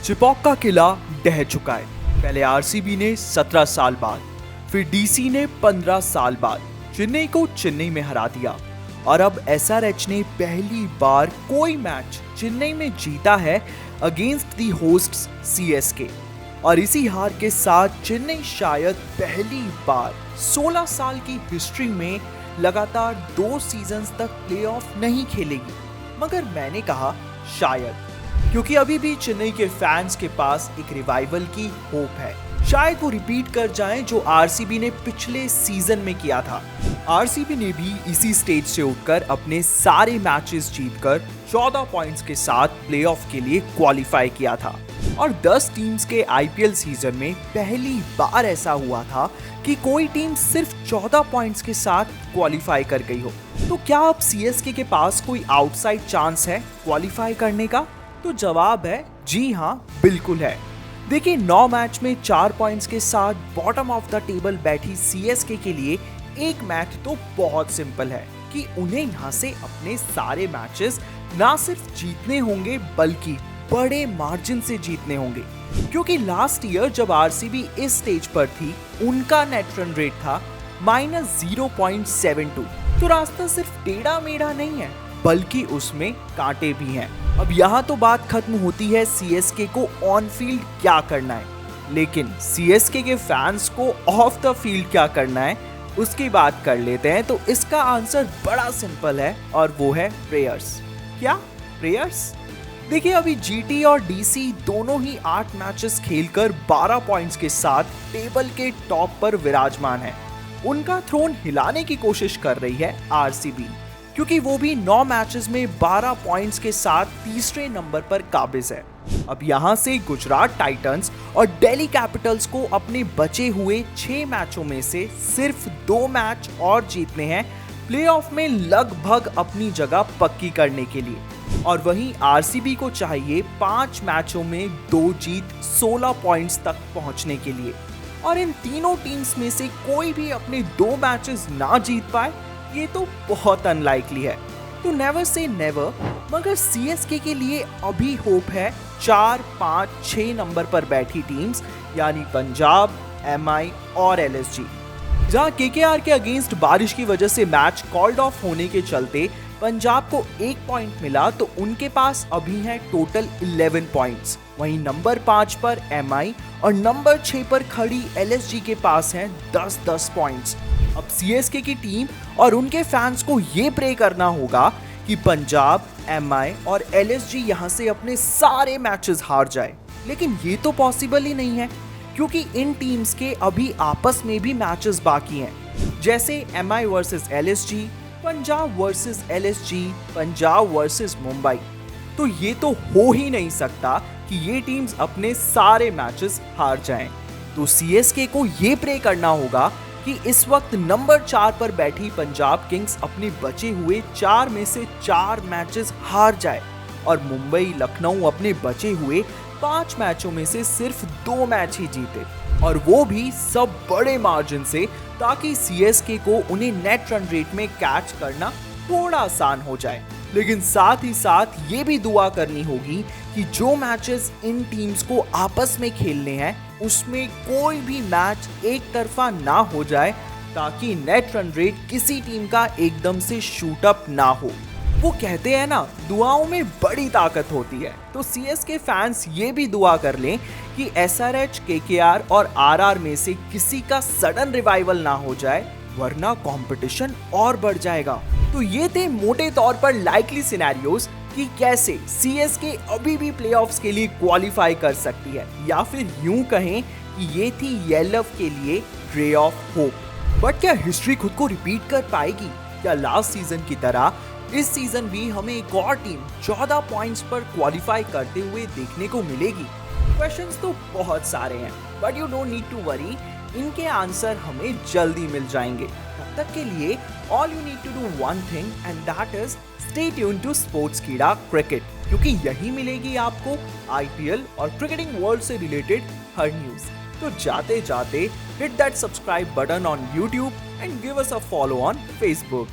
चिपॉक का किला ढह चुका है। पहले आरसीबी ने 17 साल बाद, फिर डीसी ने 15 साल बाद चेन्नई को चेन्नई में हरा दिया और अब एसआरएच ने पहली बार कोई मैच चेन्नई में जीता है अगेंस्ट दी होस्ट्स सीएसके। और इसी हार के साथ चेन्नई शायद पहली बार 16 साल की हिस्ट्री में लगातार 2 सीजन्स तक प्लेऑफ नहीं खेलेगी। मगर मैंने कहा शायद, क्योंकि अभी भी चेन्नई के फैंस के पास एक रिवाइवल की होप है। शायद वो रिपीट कर जाएं जो आरसीबी ने पिछले सीजन में किया था। आरसीबी ने भी इसी स्टेज से उठकर अपने सारे मैचेस जीतकर 14 पॉइंट्स के साथ प्लेऑफ के लिए क्वालिफाई किया था। और 10 टीम्स के आईपीएल सीजन में पहली बार ऐसा हुआ था कि कोई टीम सिर्फ 14 पॉइंट्स के साथ क्वालिफाई कर गई हो। तो क्या अब सीएसके के पास कोई आउटसाइड चांस है क्वालिफाई करने का? तो जवाब है जी हाँ, बिल्कुल है। देखिए, 9 मैच में 4 पॉइंट्स के साथ बॉटम ऑफ द टेबल बैठी सीएसके के लिए एक मैच तो बहुत सिंपल है कि उन्हें यहाँ से अपने सारे मैचेस ना सिर्फ जीतने होंगे बल्कि बड़े मार्जिन से जीतने होंगे। क्योंकि लास्ट ईयर जब आरसीबी इस स्टेज पर थी, उनका नेट रन रेट था -0.72। तो रास्ता सिर्फ टेढ़ा मेढ़ा नहीं है बल्कि उसमें कांटे भी हैं। अब यहाँ तो बात खत्म होती है सीएसके को ऑन फील्ड क्या करना है, लेकिन सीएसके के फैंस को ऑफ द फील्ड क्या करना है उसकी बात कर लेते हैं। तो इसका आंसर बड़ा सिंपल है और वो है प्रेयर्स। क्या प्रेयर्स? देखिए, अभी जीटी और डीसी दोनों ही 8 मैचेस खेलकर 12 पॉइंट्स के साथ टेबल के टॉप पर विराजमान है। उनका थ्रोन हिलाने की कोशिश कर रही है आरसीबी, क्योंकि वो भी 9 मैचेस में 12 पॉइंट्स के साथ तीसरे नंबर पर काबिज है। अब यहां से गुजरात टाइटंस और दिल्ली कैपिटल्स को अपने बचे हुए 6 मैचों में से सिर्फ 2 मैच और जीतने हैं प्लेऑफ में लगभग अपनी जगह पक्की करने के लिए। और वहीं आरसीबी को चाहिए 5 मैचों में 2 जीत 16 पॉइंट्स तक पहुंचने के लिए। और इन तीनों टीम्स में से कोई भी अपने 2 मैचेस ना जीत पाए, ये तो बहुत अनलाइकली है। तो नेवर से नेवर, मगर सीएसके के लिए अभी होप है 4, 5, 6 नंबर पर बैठी टीम्स यानी पंजाब, एमआई और एलएसजी। जहां केकेआर के अगेंस्ट बारिश की वजह से मैच कॉल्ड ऑफ होने के चलते पंजाब को 1 पॉइंट मिला, तो उनके पास अभी है टोटल 11 पॉइंट्स। वहीं नंबर 5 पर एमआई और नंबर 6 पर खड़ी एलएसजी के पास हैं 10-10 पॉइंट्स। अब सीएसके की टीम और उनके फैंस को ये प्रे करना होगा कि पंजाब, एमआई और एलएसजी यहां से अपने सारे मैचेस हार जाए। लेकिन ये तो पॉसिबल ही नहीं है, क्योंकि इन टीम्स के अभी आपस में भी मैचेस बाकी हैं। जैसे MI versus LSG, Punjab versus LSG, Punjab versus Mumbai. तो ये तो हो ही नहीं सकता कि ये टीम्स अपने सारे मैचेस हार जाएं। तो सीएसके को ये प्रे करना होगा कि इस वक्त नंबर 4 पर बैठी पंजाब किंग्स अपने बचे हुए 4 में से 4 मैचेस हार जाए और मुंबई, लखनऊ अपने बचे हुए 5 मैचों में से सिर्फ 2 मैच ही जीते, और वो भी सब बड़े मार्जिन से, ताकि सीएसके को उन्हें नेट रन रेट में कैच करना थोड़ा आसान हो जाए। लेकिन साथ ही साथ ये भी दुआ करनी होगी कि जो मैचेस इन टीम्स को आपस में खेलने हैं उसमें कोई भी मैच एक तरफा ना हो जाए, ताकि नेट रन रेट किसी टीम का एकदम से शूट अप ना हो। वो कहते हैं ना, दुआओं में बड़ी ताकत होती है। तो सीएसके फैंस ये भी दुआ कर लें कि एसआरएच, केकेआर और आरआर में से किसी का सडन रिवाइवल ना हो जाए, वरना कंपटीशन और बढ़ जाएगा। तो ये थे मोटे तौर पर लाइकली सिनेरियोस कि कैसे सीएसके अभी भी प्लेऑफ्स के लिए क्वालिफाई कर सकती है, या फिर यूं कहें कि ये थी येलव के लिए रे ऑफ होप। बट क्या हिस्ट्री खुद को रिपीट कर पाएगी? क्या लास्ट सीजन की तरह इस सीजन भी हमें एक और टीम 14 पॉइंट्स पर क्वालिफाई करते हुए देखने को मिलेगी? क्वेश्चंस तो बहुत सारे हैं, but you don't need to worry, इनके आंसर हमें जल्दी मिल जाएंगे। तब तक के लिए all you need to do one thing and that is stay tuned to Sportskeeda cricket, क्योंकि यही मिलेगी आपको आईपीएल और क्रिकेटिंग वर्ल्ड से रिलेटेड हर न्यूज। तो जाते जाते hit that subscribe button on YouTube and give us a follow on Facebook.